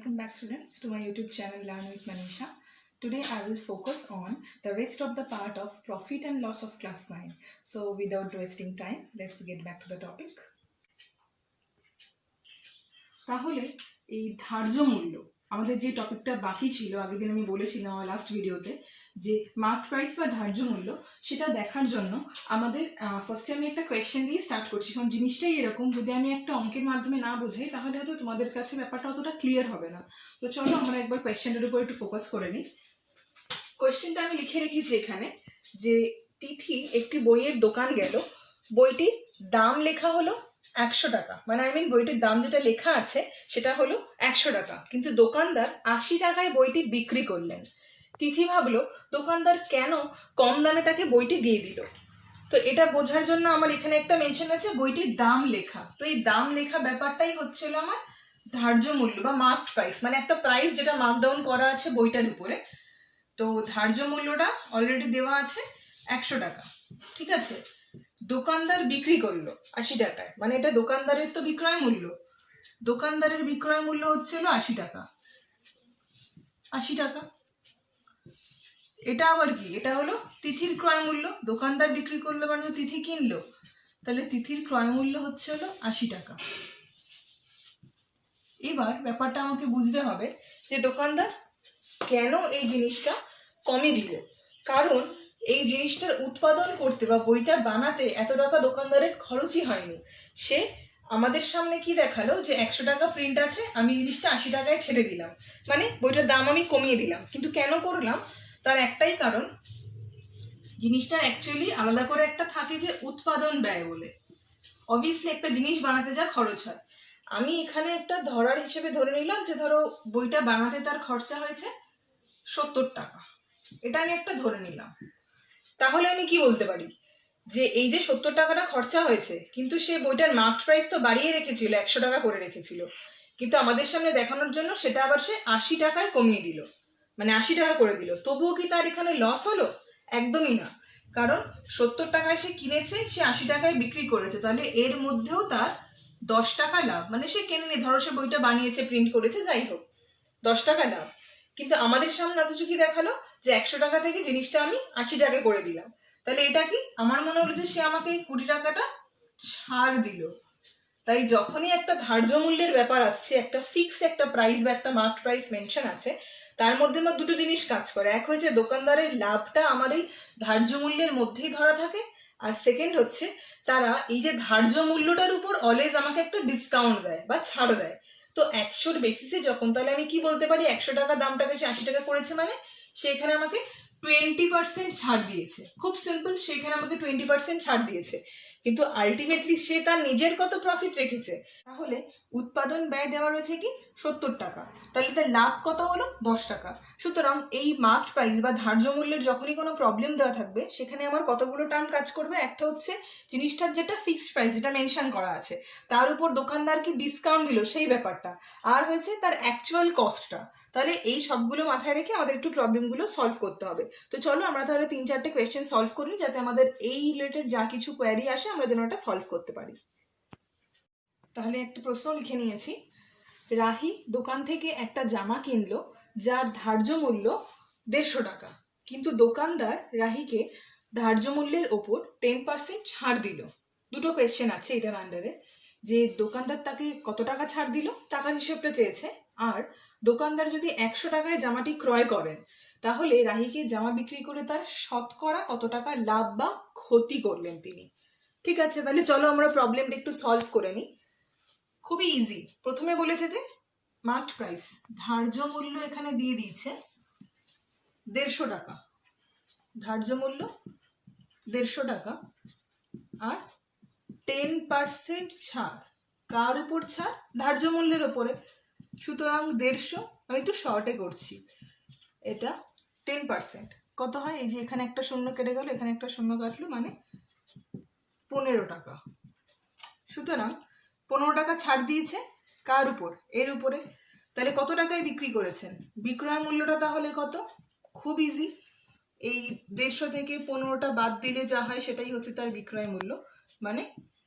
Welcome back students to my YouTube channel Learn with Manisha. Today I will focus on the rest of the part of profit and loss of class 9. So without wasting time, let's get back to the topic. তাহলে এই ধার্য মূল্য আমাদের যে টপিকটা বাকি ছিল আগের দিন আমি বলেছিলাম আমার লাস্ট ভিডিওতে যে মার্ক প্রাইস বা ধার্য মূল্য সেটা দেখার জন্য আমাদের ফার্স্টে আমি একটা কোয়েশ্চেন দিয়ে স্টার্ট করছি। কারণ জিনিসটাই এরকম, যদি আমি একটা অঙ্কের মাধ্যমে না বোঝাই তাহলে হয়তো তোমাদের কাছে ব্যাপারটা অতটা ক্লিয়ার হবে না। তো চলো আমরা একবার কোয়েশ্চেনটার উপর একটু ফোকাস করে নিই। কোয়েশ্চেনটা আমি লিখে রেখেছি এখানে যে তিথি একটি বইয়ের দোকান গেল, বইটির দাম লেখা হলো 100 টাকা, মানে বইটির দাম যেটা লেখা আছে সেটা হলো 100 টাকা, কিন্তু দোকানদার 80 টাকায় বইটি বিক্রি করলেন। তিথি ভাবলো দোকানদার কেন কম দামে তাকে বইটি দিয়ে দিল। তো এটা বোঝার জন্য আমার এখানে একটা মেনশন আছে বইটির দাম লেখা। তো এই দাম লেখা ব্যাপারটাই হচ্ছিল আমার ধার্য মূল্য বা মার্ক প্রাইস, মানে একটা প্রাইস যেটা মার্কডাউন করা আছে বইটার উপরে। তো ধার্য মূল্যটা অলরেডি দেওয়া আছে 100 টাকা, ঠিক আছে। দোকানদার বিক্রি করলো 80 টাকায়, মানে এটা দোকানদারের তো বিক্রয় মূল্য, দোকানদারের বিক্রয় মূল্য হচ্ছিল 80 টাকা। 80 টাকা এটা আবার কি, এটা হলো তিথির ক্রয় মূল্য। দোকানদার বিক্রি করলো মানে তিথি কিনলো, তাহলে তিথির ক্রয় মূল্য হচ্ছে হলো 80 টাকা। এবার ব্যাপারটা আমাকে বুঝতে হবে যে দোকানদার কেন এই জিনিসটা কমে দিল। কারণ এই জিনিসটার উৎপাদন করতে বা বইটা বানাতে এত টাকা দোকানদারের খরচই হয়নি। সে আমাদের সামনে কি দেখালো যে 100 টাকা প্রিন্ট আছে, আমি জিনিসটা 80 টাকায় ছেড়ে দিলাম, মানে বইটার দাম আমি কমিয়ে দিলাম। কিন্তু কেন করলাম, তার একটাই কারণ, জিনিসটা অ্যাকচুয়ালি আলাদা করে একটা থাকে যে উৎপাদন ব্যয় বলে। অবভিয়াসলি একটা জিনিস বানাতে যা খরচ হয়, আমি এখানে একটা ধরার হিসেবে ধরে নিলাম যে ধরো বইটা বানাতে তার খরচা হয়েছে 70 টাকা, এটা আমি একটা ধরে নিলাম। তাহলে আমি কি বলতে পারি যে এই যে 70 টাকাটা খরচা হয়েছে, কিন্তু সে বইটার মার্ক প্রাইস তো বাড়িয়ে রেখেছিল, 100 টাকা করে রেখেছিল, কিন্তু আমাদের সামনে দেখানোর জন্য সেটা আবার সে 80 টাকায় কমিয়ে দিল, মানে 80 টাকা করে দিল। তবুও কি তার এখানে লস হলো? একদমই না, কারণ 70 টাকায় সে কিনেছে, সে 80 টাকায় বিক্রি করেছে, তাহলে এর মধ্যেও তার 10 টাকা লাভ। মানে সে কেনেনি, ধরো সে বইটা বানিয়েছে, প্রিন্ট করেছে, যাই হোক 10 টাকা লাভ। কিন্তু আমাদের সামনে অথচ কি দেখালো যে 100 টাকা থেকে জিনিসটা আমি 80 টাকা করে দিলাম। তাহলে এটা কি, আমার মনে হলো যে সে আমাকে 20 টাকাটা ছাড় দিল। তাই যখনই একটা ধার্য মূল্যের ব্যাপার আসছে, একটা ফিক্সড একটা প্রাইস বা একটা মার্ক প্রাইস মেনশন আছে, তার মধ্যে আমার দুটো জিনিস কাজ করে। এক হচ্ছে দোকানদারের লাভটা আমার এই ধার্য মূল্যের মধ্যেই ধরা থাকে, আর সেকেন্ড হচ্ছে তারা এই যে ধার্য মূল্যটার উপর অলওয়েজ আমাকে একটা ডিসকাউন্ট দেয় বা ছাড় দেয়। তো 100-র বেসিসে যখন, তাহলে আমি কি বলতে পারি, 100 টাকা দামটাকে সে 80 টাকা করেছে, মানে সেখানে আমাকে 20% ছাড় দিয়েছে। খুব সিম্পল, সেখানে আমাকে 20% ছাড় দিয়েছে, কিন্তু আলটিমেটলি সে তার নিজের কত প্রফিট রেখেছে। তাহলে উৎপাদন ব্যয় দেওয়া রয়েছে কি 70 টাকা, তাহলে তার লাভ কত হলো 10 টাকা। সুতরাং এই মার্ক প্রাইস বা ধার্য মূল্যের যখনই কোনো প্রবলেম দেওয়া থাকবে, সেখানে আমার কতগুলো টার্ম কাজ করবে। একটা হচ্ছে জিনিসটার যেটা ফিক্সড প্রাইস, যেটা মেনশন করা আছে, তার উপর দোকানদার কি ডিসকাউন্ট দিল সেই ব্যাপারটা, আর হয়েছে তার অ্যাকচুয়াল কস্টটা। তাহলে এই সবগুলো মাথায় রেখে আমাদের একটু প্রবলেমগুলো সলভ করতে হবে। তো চলো আমরা তাহলে 3-4টে কোয়েশ্চেন সলভ করি, যাতে আমাদের এই রিলেটেড যা কিছু কোয়ারি আসে আমরা যেন এটা সলভ করতে পারি। তাহলে একটা প্রশ্ন লিখে নিয়েছি, রাহি দোকান থেকে একটা জামা কিনলো যার ধার্য মূল্য 150 টাকা, কিন্তু দোকানদার রাহিকে ধার্য মূল্যের ওপর 10% ছাড় দিল। দুটো কোয়েশ্চেন আছে এটার আন্ডারে, যে দোকানদার তাকে কত টাকা ছাড় দিল, টাকার হিসেবটা চেয়েছে, আর দোকানদার যদি 100 টাকায় জামাটি ক্রয় করেন, তাহলে রাহিকে জামা বিক্রি করে তার শতকরা কত টাকা লাভ বা ক্ষতি করলেন তিনি। ঠিক আছে, তাহলে চলো আমরা প্রবলেমটা একটু সলভ করে নিই। খুবই ইজি। প্রথমে বলেছে যে মার্ক প্রাইস, ধার্য মূল্য এখানে দিয়ে দিয়েছে 150 টাকা, ধার্য মূল্য 150 টাকা, আর 10% ছাড়। কার উপর ছাড়? ধার্য মূল্যের ওপরে। সুতরাং 150, আমি একটু শর্টে করছি, এটা 10% কত হয়, এই যে এখানে একটা শূন্য কেটে গেল, এখানে একটা শূন্য কাটলো, মানে 15 টাকা। সুতরাং 15 টাকা ছাড় দিয়েছে কার উপর? এর উপরে। তাহলে কত টাকায় বিক্রি করেছেন? বিক্রয় মূল্যটা তাহলে কত? খুব ইজি, এই 150 থেকে 15টা বাদ দিলে যা হয় সেটাই হচ্ছে তার বিক্রয় মূল্য, মানে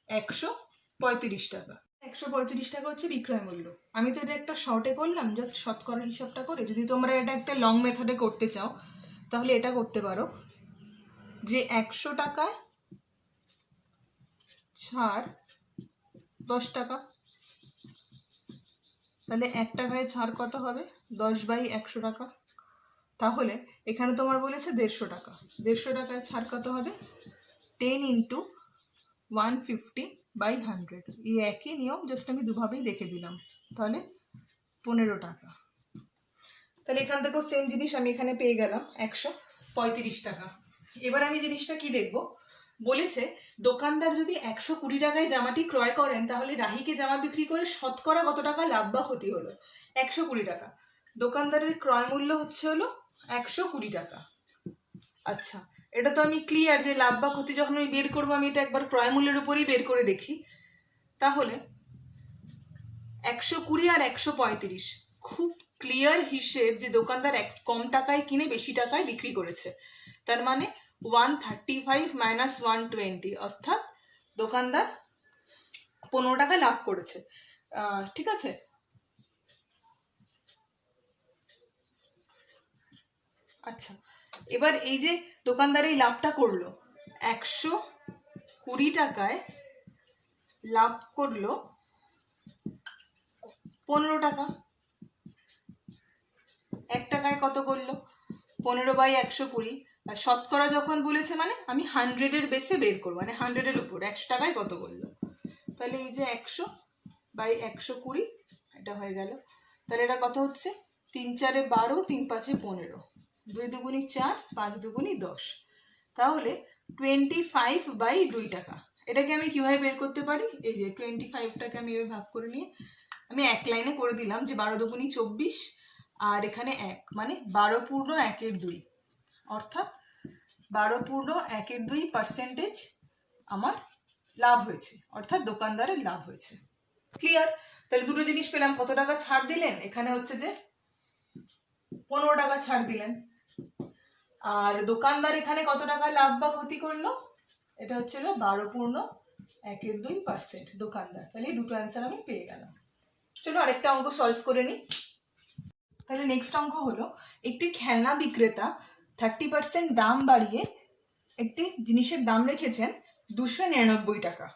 135 টাকা। 135 টাকা হচ্ছে বিক্রয় মূল্য। আমি তো এটা একটা শর্টে করলাম, জাস্ট শতকরা হিসাবটা করে। যদি তোমরা এটা একটা লং মেথডে করতে চাও তাহলে এটা করতে পারো যে 100 টাকায় ছাড় 10 টাকা, তাহলে 1 টাকায় ছাড় কত হবে? 10/100 টাকা। তাহলে এখানে তোমার বলেছে 150 টাকা, 150 টাকায় ছাড় কত হবে? 10 × 150/100। এই একই নিয়ম, জাস্ট আমি দুভাবেই দেখে দিলাম। তাহলে 15 টাকা। তাহলে এখান থেকেও সেম জিনিস আমি এখানে পেয়ে গেলাম 135 টাকা। এবার আমি জিনিসটা কি দেখব, বলেছে দোকানদার যদি 120 টাকায় জামাটি ক্রয় করেন তাহলে রাহিকে জামা বিক্রি করে শতকরা কত টাকা লাভ বা ক্ষতি হলো। 120 টাকা, দোকানদারের ক্রয় মূল্য হচ্ছে হলো 120 টাকা। আচ্ছা, এটা তো আমি ক্লিয়ার যে লাভ বা ক্ষতি যখন আমি বের করবো আমি এটা একবার ক্রয় মূল্যের উপরেই বের করে দেখি। তাহলে 120 আর 135 খুব ক্লিয়ার হিসেব যে দোকানদার কম টাকায় কিনে বেশি টাকায় বিক্রি করেছে। তার মানে 135 - 120, অর্থাৎ দোকানদার 15 টাকা লাভ করেছে। ঠিক আছে, আচ্ছা এবার এই যে দোকানদার এই লাভটা করলো 120 টাকায় লাভ করলো 15 টাকা, 1 টাকায় কত করলো? 15/120। আর শতকরা যখন বলেছে মানে আমি 100-এর বেসে বের করবো, মানে 100-এর উপর 100 টাকায় কত করলো। তাহলে এই যে 100/120 এটা হয়ে গেল। তাহলে এটা কত হচ্ছে? 3 × 4 = 12, 3 × 5 = 15, 2 × 2 = 4, 5 × 2 = 10। তাহলে 25/2 টাকা। এটাকে আমি কিভাবে বের করতে পারি? এই যে 25টাকে আমি এভাবে ভাগ করে নিয়ে আমি এক লাইনে করে দিলাম যে 12 × 2 = 24, আর এখানে 1 মানে 12/1/2, অর্থাৎ 12/1/2% আমার লাভ হয়েছে, অর্থাৎ দোকানদারের লাভ হয়েছে। ক্লিয়ার? তাহলে দুটো জিনিস পেলাম। কত টাকা ছাড় দিলেন? এখানে হচ্ছে যে 15 টাকা ছাড় দিলেন। আর দোকানদার এখানে কত টাকা লাভ বা ক্ষতি করলো? এটা হচ্ছে 12/1/2% দোকানদার। তাহলে এই দুটো অ্যান্সার আমি পেয়ে গেলাম। চলো আরেকটা অঙ্ক সলভ করে নিই। তাহলে নেক্সট অঙ্ক হলো, একটি খেলনা বিক্রেতা 30% দাম বাড়িয়ে একটি জিনিসের দাম রেখেছেন 299 টাকা,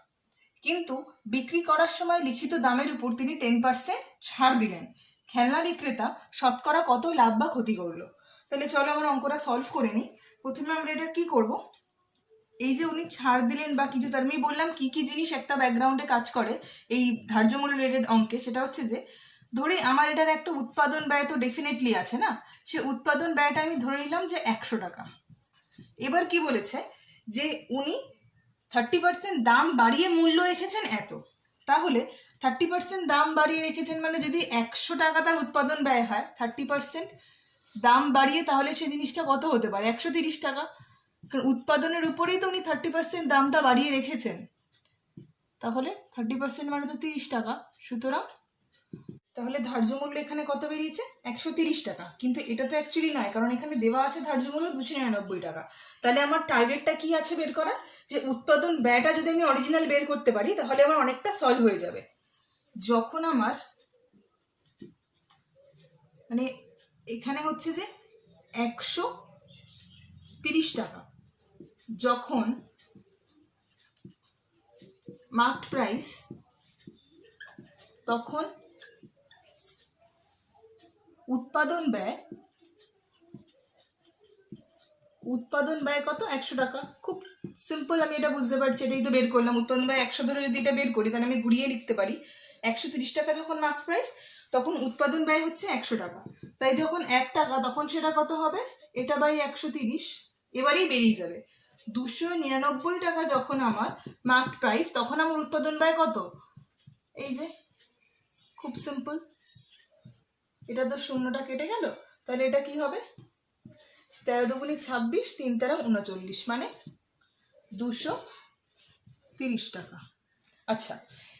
কিন্তু বিক্রি করার সময় লিখিত দামের উপর তিনি 10% ছাড় দিলেন। খেলনা বিক্রেতা শতকরা কত লাভ বা ক্ষতি করলো? তাহলে চলো আমার অঙ্কটা সলভ করে নিই। প্রথমে আমরা এটা কি করব, এই যে উনি ছাড় দিলেন বা কিছু, তার আমি বললাম কি কি জিনিস একটা ব্যাকগ্রাউন্ডে কাজ করে এই ধার্য মূল্য রিলেটেড অঙ্কে। সেটা হচ্ছে যে ধরে আমার এটার একটা উৎপাদন ব্যয় তো ডেফিনেটলি আছে না, সে উৎপাদন ব্যয়টা আমি ধরে নিলাম যে 100 টাকা। এবার কি বলেছে যে উনি 30% দাম বাড়িয়ে মূল্য রেখেছেন এত, তাহলে 30% দাম বাড়িয়ে রেখেছেন মানে যদি 100 টাকা তার উৎপাদন ব্যয় হয়, 30% দাম বাড়িয়ে তাহলে সেই জিনিসটা কত হতে পারে? 130 টাকা। কারণ উৎপাদনের উপরেই তো উনি 30% দামটা বাড়িয়ে রেখেছেন, তাহলে 30% মানে তো 30 টাকা। সুতরাং তাহলে ধার্য মূল্য এখানে কত বেরিয়েছে? 130 টাকা। কিন্তু এটা তো অ্যাকচুয়ালি নয়, কারণ এখানে দেওয়া আছে ধার্য মূল্য 299 টাকা। তাহলে আমার টার্গেটটা কি আছে বের করা, যে উৎপাদন ব্যয়টা যদি আমি অরিজিনাল বের করতে পারি তাহলে আমার অনেকটা সলভ হয়ে যাবে। যখন আমার মানে এখানে হচ্ছে যে 130 টাকা, যখন মার্কড প্রাইস, তখন উৎপাদন ব্যয় কত? 100 টাকা। খুব সিম্পল, আমি এটা বুঝতে পারছি, এটাই তো বের করলাম। উৎপাদন ব্যয় 100 ধরে যদি এটা বের করি তাহলে আমি ঘুরিয়ে লিখতে পারি 130 টাকা যখন মার্ক প্রাইস, তখন উৎপাদন ব্যয় হচ্ছে 100 টাকা। তাই যখন 1 টাকা তখন সেটা কত হবে? এটা বাই 130, এবারেই বেরিয়ে যাবে। 299 টাকা যখন আমার মার্ক প্রাইস, তখন আমার উৎপাদন ব্যয় কত? এই যে খুব সিম্পল, এটা তো শূন্যটা কেটে গেল, তাহলে এটা কি হবে? 13 × 2 = 26, 3 × 13 = 39, মানে 230 টাকা। আচ্ছা,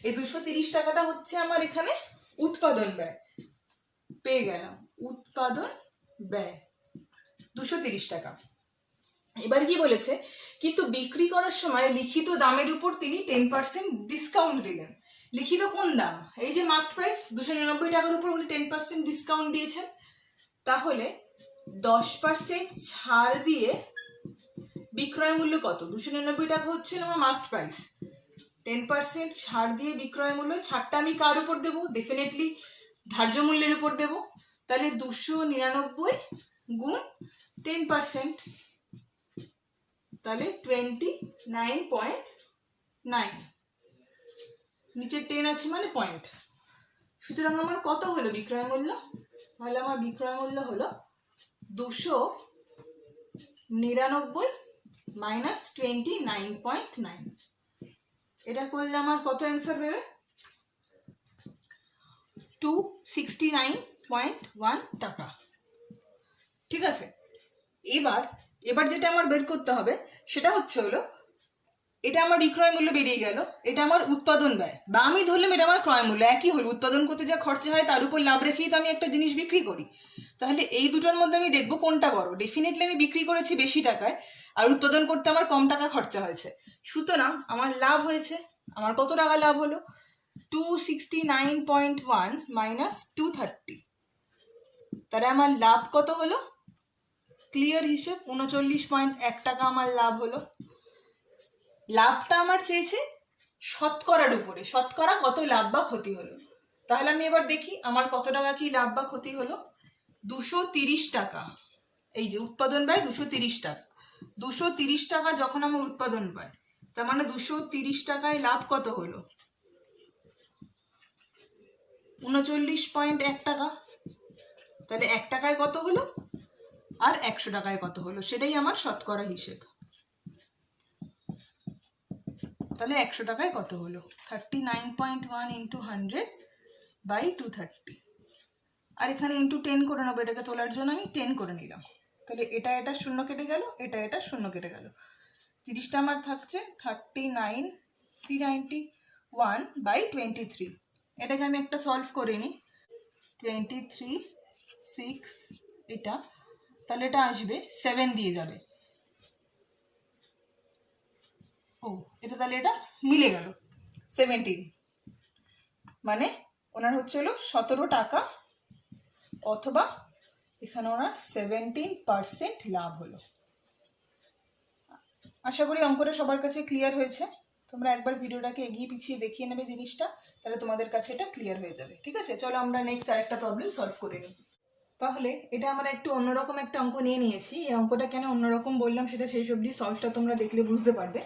এই 230 টাকাটা হচ্ছে আমার এখানে উৎপাদন ব্যয়। পেয়ে গেলাম উৎপাদন ব্যয় 230 টাকা। এবার কি বলেছে, কিন্তু বিক্রি করার সময় লিখিত দামের উপর তিনি 10% ডিসকাউন্ট দিলেন। লিখিত কোন দাম, এই যে মার্কড প্রাইস 299 টাকার উপর উনি 10% ডিসকাউন্ট দিয়েছেন, তাহলে 10% ছাড় দিয়ে বিক্রয় মূল্য কত? 299 টাকা হচ্ছে আমার মার্কড প্রাইস, 10% ছাড় দিয়ে বিক্রয় মূল্য, ছাড়টা আমি কার উপর দেবো? ডেফিনেটলি ধার্য মূল্যের উপর দেবো। তাহলে 299 গুণ 10%, তাহলে 29.9, নিচে 10 আছে মানে পয়েন্ট। সুতরাং আমার কত হলো বিক্রয় মূল্য? তাহলে আমার বিক্রয় মূল্য হলো 299 মাইনাস 29.9। এটা করলে আমার কত অ্যান্সার বেরোবে? 269.1 টাকা। ঠিক আছে, এবার যেটা আমার বের করতে হবে সেটা হচ্ছে হলো, এটা আমার বিক্রয় মূল্য বেরিয়ে গেল, এটা আমার উৎপাদন ব্যয়, বা আমি ধরলাম এটা আমার ক্রয় মূল্য, একই হলো। উৎপাদন করতে যা খরচা হয় তার উপর লাভ রেখেই তো আমি একটা জিনিস বিক্রি করি। তাহলে এই দুটোর মধ্যে আমি দেখবো কোনটা বড়। ডেফিনেটলি আমি বিক্রি করেছি বেশি টাকায়, আর উৎপাদন করতে আমার কম টাকা খরচা হয়েছে, সুতরাং আমার লাভ হয়েছে। আমার কত টাকা লাভ হলো? 269.1 মাইনাস 230, তাহলে আমার লাভ কত হলো? ক্লিয়ার হিসেব 39.1 টাকা আমার লাভ হলো। লাভটা আমার চেয়েছে শতকরার উপরে, শতকরা কত লাভ বা ক্ষতি হলো। তাহলে আমি এবার দেখি আমার কত টাকা কি লাভ বা ক্ষতি হলো। 230 টাকা, এই যে উৎপাদন ব্যয় 230 টাকা, 230 টাকা যখন আমার উৎপাদন ব্যয়, তার মানে 230 টাকায় লাভ কত হলো? 39.1 টাকা। তাহলে 1 টাকায় কত হলো আর 100 টাকায় কত হলো, সেটাই আমার শতকরা হিসেব। তাহলে 100 টাকায় কত হলো? 39.1 ইন্টু 100 বাই 230, আর এখানে ইন্টু 10 করে নেবো, এটাকে তোলার জন্য আমি 10 করে নিলাম। তাহলে এটা শূন্য কেটে গেল, এটা শূন্য কেটে গেল। 30টা আমার থাকছে 39,391 বাই 23। এটাকে আমি একটা সলভ করে নিই, 23 6 এটা, তাহলে এটা আসবে 7 দিয়ে যাবে। ও এটা তাহলে এটা মিলে গেল 17, মানে ওনার হচ্ছে হলো 17 টাকা, অথবা এখানে ওনার 17% লাভ হলো। আশা করি অঙ্কটা সবার কাছে ক্লিয়ার হয়েছে। তোমরা একবার ভিডিওটাকে এগিয়ে পিছিয়ে দেখিয়ে নেবে জিনিসটা, তাহলে তোমাদের কাছে এটা ক্লিয়ার হয়ে যাবে। ঠিক আছে, চলো আমরা নেক্সট আরেকটা প্রবলেম সলভ করে নিই। তাহলে এটা আমরা একটু অন্যরকম একটা অঙ্ক নিয়েছি। এই অঙ্কটা কেন অন্যরকম বললাম সেটা সেই অবধি সলভটা তোমরা দেখলে বুঝতে পারবে।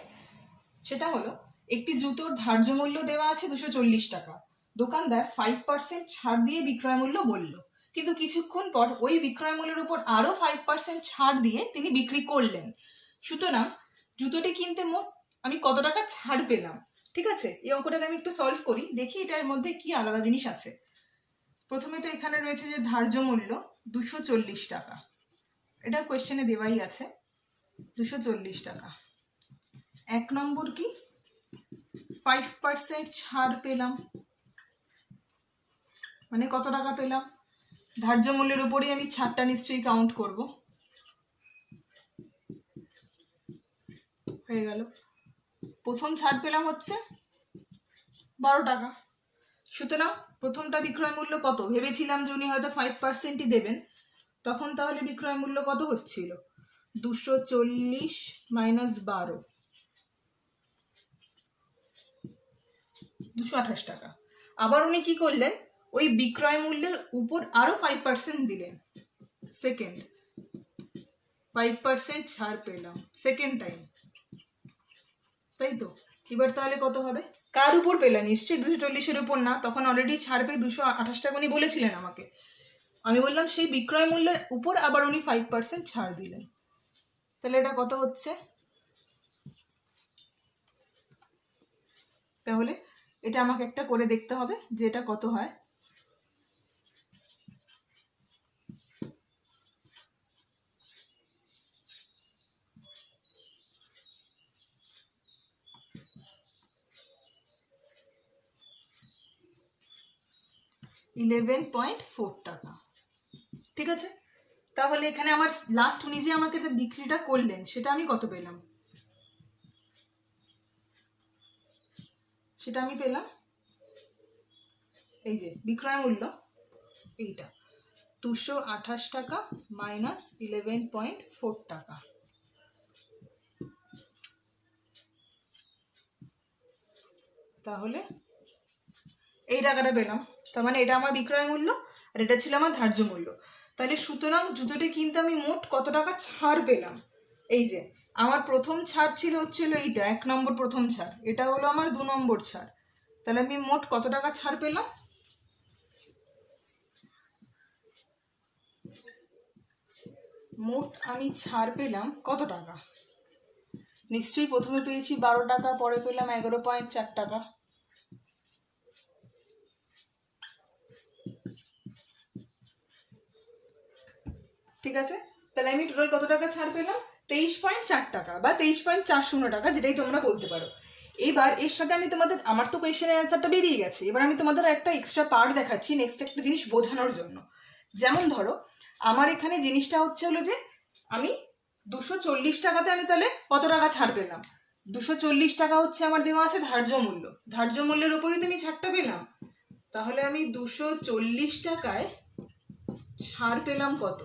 সেটা হলো, একটি জুতোর ধার্য মূল্য দেওয়া আছে 240 টাকা, দোকানদার 5% ছাড় দিয়ে বিক্রয় মূল্য বলল, কিন্তু কিছুক্ষণ পর ওই বিক্রয় মূল্যের উপর আরো 5% ছাড় দিয়ে তিনি বিক্রি করলেন। সুতরাং জুতোটি কিনতে মোট আমি কত টাকা ছাড় পেলাম। ঠিক আছে, এই অঙ্কটাকে আমি একটু সলভ করি, দেখি এটার মধ্যে কি আলাদা জিনিস আছে। প্রথমে তো এখানে রয়েছে যে ধার্য মূল্য 240 টাকা, এটা কোয়েশ্চেনে দেওয়াই আছে 240 টাকা। 1 নম্বর কি 5% ছাড় পেলাম, মানে কত টাকা পেলাম? ধার্য মূল্যের উপরেই আমি ছাড়টা নিশ্চয়ই কাউন্ট করব। হয়ে গেল, প্রথম ছাড় পেলাম হচ্ছে 12 টাকা। সুতরাং প্রথমটা বিক্রয় মূল্য কত ভেবেছিলাম যে উনি হয়তো 5%ই দেবেন, তখন তাহলে বিক্রয় মূল্য কত হচ্ছিল? 240 মাইনাস 12, 228 টাকা। আবার উনি কি করলেন, ওই বিক্রয় মূল্যের উপর আরো 5% দিলেন, সেকেন্ড 5% ছাড় পেলাম সেকেন্ড টাইম, তাই তো? এবার তাহলে কত হবে? কার উপর পেলাম? নিশ্চয়ই 240-এর উপর না, তখন অলরেডি ছাড় পেয়ে 228 টাকা উনি বলেছিলেন আমাকে। আমি বললাম সেই বিক্রয় মূল্যের উপর আবার উনি 5% ছাড় দিলেন, তাহলে এটা কত হচ্ছে? তাহলে এটা আমাকে একটা করে দেখতে হবে যে এটা কত হয়। $11.4 টাকা। ঠিক আছে, তাহলে এখানে আমার লাস্ট উনি যে আমাকে বিক্রিটা করলেন সেটা আমি কত পেলাম? সেটা আমি পেলাম এই যে বিক্রয় মূল্য এইটা 228 টাকা মাইনাস 11.4 টাকা। তাহলে এই টাকাটা পেলাম, তার মানে এটা আমার বিক্রয় মূল্য আর এটা ছিল আমার ধার্য মূল্য। তাহলে সুতরাং জুতোটি কিনতে আমি মোট কত টাকা ছাড় পেলাম? এই যে আমার প্রথম ছাড় হচ্ছিল এইটা 1 নম্বর প্রথম ছাড়, এটা হলো আমার 2 নম্বর ছাড়। তাহলে আমি মোট কত টাকা ছাড় পেলাম? মোট আমি ছাড় পেলাম কত টাকা? নিশ্চয়ই প্রথমে পেয়েছি 12 টাকা, পরে পেলাম 11.4 টাকা। ঠিক আছে, তাহলে আমি টোটাল কত টাকা ছাড় পেলাম? 23.4 টাকা বা 23.40 টাকা, যেটাই তোমরা বলতে পারো। এবার এর সাথে আমি তোমাদের, আমার তো কোয়েশ্চেনের অ্যান্সারটা বেরিয়ে গেছে, এবার আমি তোমাদের একটা এক্সট্রা পার্ট দেখাচ্ছি নেক্সট একটা জিনিস বোঝানোর জন্য। যেমন ধরো আমার এখানে জিনিসটা হলো যে আমি 240 টাকাতে আমি তাহলে কত টাকা ছাড় পেলাম? 240 টাকা হচ্ছে আমার দেওয়া আছে ধার্য মূল্য, ধার্য মূল্যের উপরেই তো আমি ছাড়টা পেলাম। তাহলে আমি 240 টাকায় ছাড় পেলাম কত?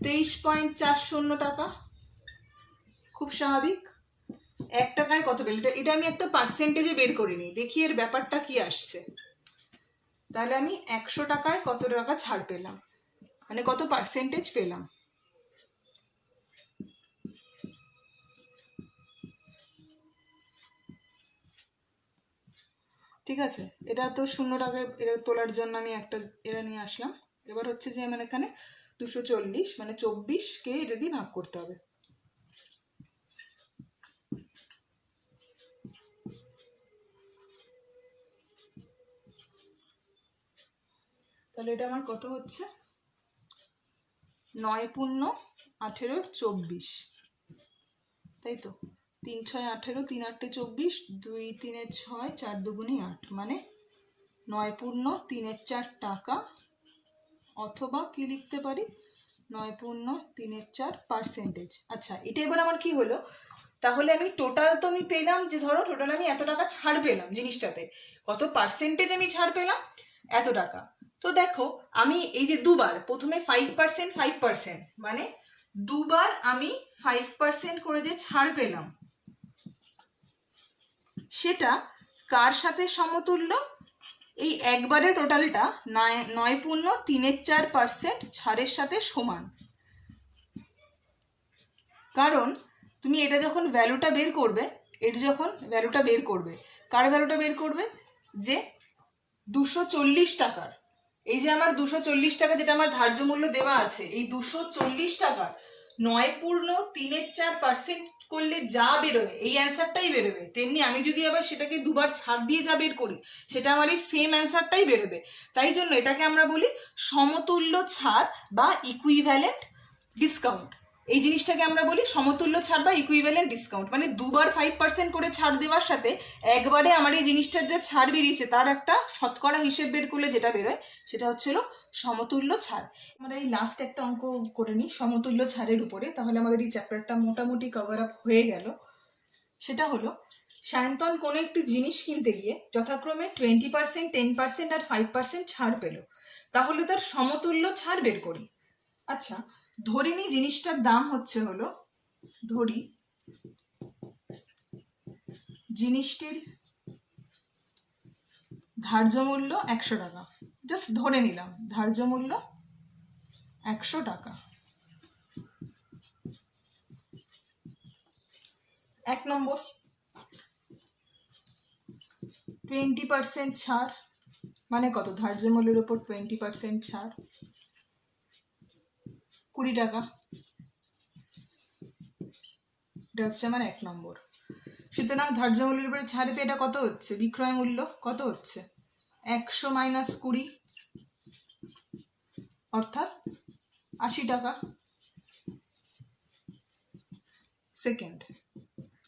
23.40 টাকা। খুব স্বাভাবিক। 1 টাকায় কত পেল? এটা আমি একটা পার্সেন্টেজে বের করে নিই, দেখি এর ব্যাপারটা কি আসছে। তাহলে আমি 100 টাকায় কত টাকা ছাড় পেলাম, মানে কত পার্সেন্টেজ পেলাম। ঠিক আছে, এটা তো 0 টাকায় এটা তোলার জন্য আমি একটা এটা নিয়ে আসলাম। এবার হচ্ছে যে আমার এখানে 240 মানে 24কে এটা দিয়ে ভাগ করতে হবে। তাহলে এটা আমার কত হচ্ছে? 9 পূর্ণ 18 24, তাই তো? 3 6 18, 3 8 24, 2 3 6, 4 2 8, মানে 9 পূর্ণ 3 4 টাকা, অথবা কি লিখতে পারি 9 পূর্ণ 3 4 পার্সেন্টেজ। আচ্ছা, এটা এবার আমার কি হলো? তাহলে আমি টোটাল তো আমি পেলাম যে ধরো টোটাল আমি এত টাকা ছাড় পেলাম জিনিসটাতে, কত পার্সেন্টেজ আমি ছাড় পেলাম? এত টাকা। তো দেখো আমি এই যে দুবার, প্রথমে 5% 5%, মানে দুবার আমি 5% করে যে ছাড় পেলাম, সেটা কার সাথে সমতুল্য? এই একবারে টোটালটা 9 পূর্ণ 3 4% ছাড়ের সাথে সমান। কারণ তুমি এটা যখন ভ্যালুটা বের করবে, এর যখন ভ্যালুটা বের করবে, কার ভ্যালুটা বের করবে? যে 240 টাকার, এই যে আমার 240 টাকা যেটা আমার ধার্য মূল্য দেওয়া আছে, এই 240 টাকা 9 পূর্ণ 3 4% করলে যা বেরোয় এই অ্যান্সারটাই বেরোবে। তেমনি আমি যদি আবার সেটাকে দুবার ছাড় দিয়ে যা বের করি, সেটা আমার এই সেম অ্যান্সারটাই বেরোবে। তাই জন্য এটাকে আমরা বলি সমতুল্য ছাড় বা ইকুইভ্যালেন্ট ডিসকাউন্ট। এই জিনিসটাকে আমরা বলি সমতুল্য ছাড় বা ইকুইভ্যালেন্ট ডিসকাউন্ট, মানে দুবার 5% করে ছাড় দেওয়ার সাথে একবারে আমার এই জিনিসটার যে ছাড় বেরিয়েছে তার একটা শতকরা হিসেব বের করলে যেটা বেরোয় সেটা হচ্ছিল সমতুল্য ছাড়। আমরা এই লাস্ট একটা অঙ্ক করে নিই সমতুল্য ছাড়ের উপরে, তাহলে আমাদের এই চ্যাপ্টারটা মোটামুটি কভার আপ হয়ে গেল। সেটা হলো সায়ন্তন কোনো একটি জিনিস কিনতে গিয়ে যথাক্রমে 20%, 10% আর 5% ছাড় পেল, তাহলে তার সমতুল্য ছাড় বের করি। আচ্ছা, ধরে নি জিনিসটার দাম হলো ধরি জিনিসটির ধার্য মূল্য 100 টাকা, জাস্ট ধরে নিলাম ধার্য মূল্য 100 টাকা। 1 নম্বর 20% ছাড়, মানে কত? ধার্য মূল্যের উপর 20% ছাড় 20 টাকা, এটা হচ্ছে আমার 1 নম্বর। সুতরাং ধার্য মূল্যের উপরে ছাড় পেয়ে এটা কত হচ্ছে? বিক্রয় মূল্য কত হচ্ছে? 100 মাইনাস 20, অর্থাৎ 80 টাকা। সেকেন্ড,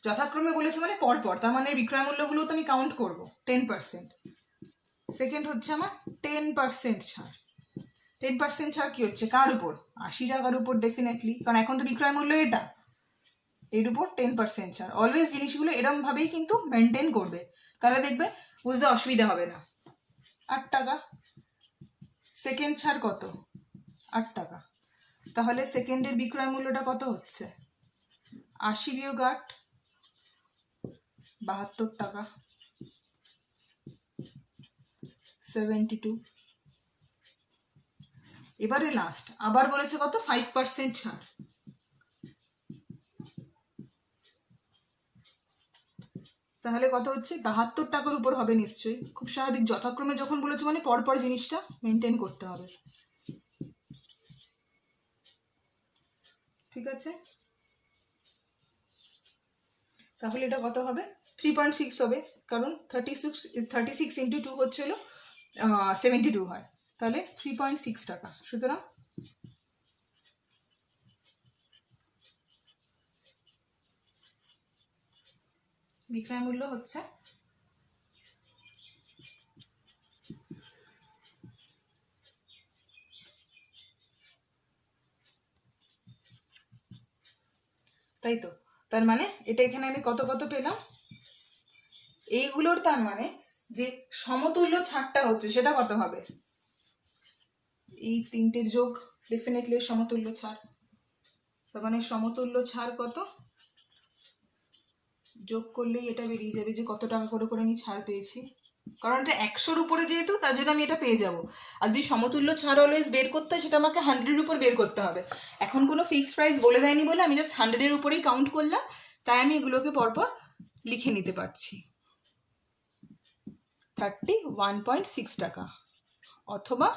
যথাক্রমে বলেছে মানে পরপর, তার মানে বিক্রয় মূল্যগুলো তো আমি কাউন্ট করব। 10%, সেকেন্ড হচ্ছে আমার 10% ছাড়। 10% ছাড় কি হচ্ছে? কার উপর? 80 টাকার উপর ডেফিনেটলি, কারণ এখন তো বিক্রয় মূল্য এটা, এর উপর 10% ছাড়। অলওয়েজ জিনিসগুলো এরমভাবেই কিন্তু মেনটেন করবে, তাহলে দেখবে বুঝতে অসুবিধা হবে না। 8 টাকা। সেকেন্ড ছাড় কত? 8 টাকা। তাহলে সেকেন্ডের বিক্রয় মূল্যটা কত হচ্ছে? 80 বিয়োগ 8, 72 টাকা, 72। এবারে লাস্ট আবার বলেছে কত? 5% ছাড়। তাহলে কত হচ্ছে? 72 টাকার উপর হবে নিশ্চয়ই, খুব স্বাভাবিক। যথাক্রমে যখন বলেছে মানে পরপর জিনিসটা মেনটেন করতে হবে, ঠিক আছে? তাহলে এটা কত হবে? 3.6 হবে, কারণ 36 ইন্টু 2 হচ্ছিল 72 হয়, তাহলে 3.6 টাকা। সুতরাং বিক্রয় মূল্য হচ্ছে তাই তো। তার মানে এটা এখানে আমি কত কত পেলাম? এইগুলোর তার মানে যে সমতুল্য ছাড়টা হচ্ছে সেটা কত হবে? এই তিনটের যোগ ডেফিনেটলি সমতুল্য ছাড়। তার মানে সমতুল্য ছাড় কত? যোগ করলেই এটা বেরিয়ে যাবে যে কত টাকা করে করে আমি ছাড় পেয়েছি, কারণ এটা 100-র উপরে যেহেতু, তার জন্য আমি এটা পেয়ে যাব। আর যদি সমতুল্য ছাড় অলওয়েজ বের করতে হয়, সেটা আমাকে 100-এর উপর বের করতে হবে। এখন কোনো ফিক্সড প্রাইস বলে দেয়নি বলে আমি জাস্ট 100-এর উপরেই কাউন্ট করলাম, তাই আমি এগুলোকে পরপর লিখে নিতে পারছি। 31.6 টাকা অথবা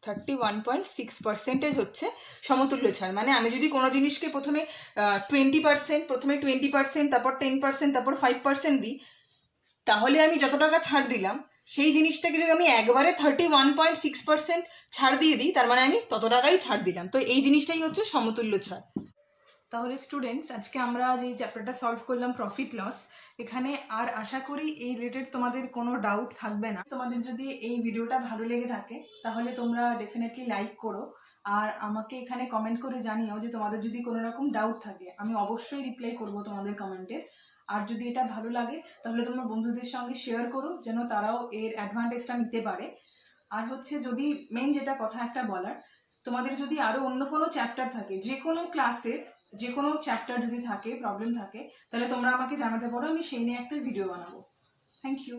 31.6% হচ্ছে সমতুল্য ছাড়। মানে আমি যদি কোনো জিনিসকে প্রথমে 20%, তারপর 10%, তারপর 5% দিই, তাহলে আমি যত টাকা ছাড় দিলাম সেই জিনিসটাকে যদি আমি একবারে 31.6% ছাড় দিয়ে দিই, তার মানে আমি তত টাকাই ছাড় দিলাম। তো এই জিনিসটাই হচ্ছে সমতুল্য ছাড়। তাহলে স্টুডেন্টস, আজকে আমরা যে চ্যাপ্টারটা সলভ করলাম প্রফিট লস, এখানে আর আশা করি এই রিলেটেড তোমাদের কোনো ডাউট থাকবে না। তোমাদের যদি এই ভিডিওটা ভালো লেগে থাকে তাহলে তোমরা ডেফিনেটলি লাইক করো, আর আমাকে এখানে কমেন্ট করে জানিও যে তোমাদের যদি কোনো রকম ডাউট থাকে। আমি অবশ্যই রিপ্লাই করব তোমাদের কমেন্টের। আর যদি এটা ভালো লাগে তাহলে তোমরা বন্ধুদের সঙ্গে শেয়ার করো, যেন তারাও এর অ্যাডভান্টেজটা নিতে পারে। আর হচ্ছে যদি মেইন যেটা কথা একটা বলার, তোমাদের যদি আরও অন্য কোনো চ্যাপ্টার থাকে, যে কোনো ক্লাসের যে কোনো চ্যাপ্টার যদি থাকে, প্রবলেম থাকে, তাহলে তোমরা আমাকে জানাতে পারো, আমি সেই নিয়ে একটা ভিডিও বানাবো। Thank you.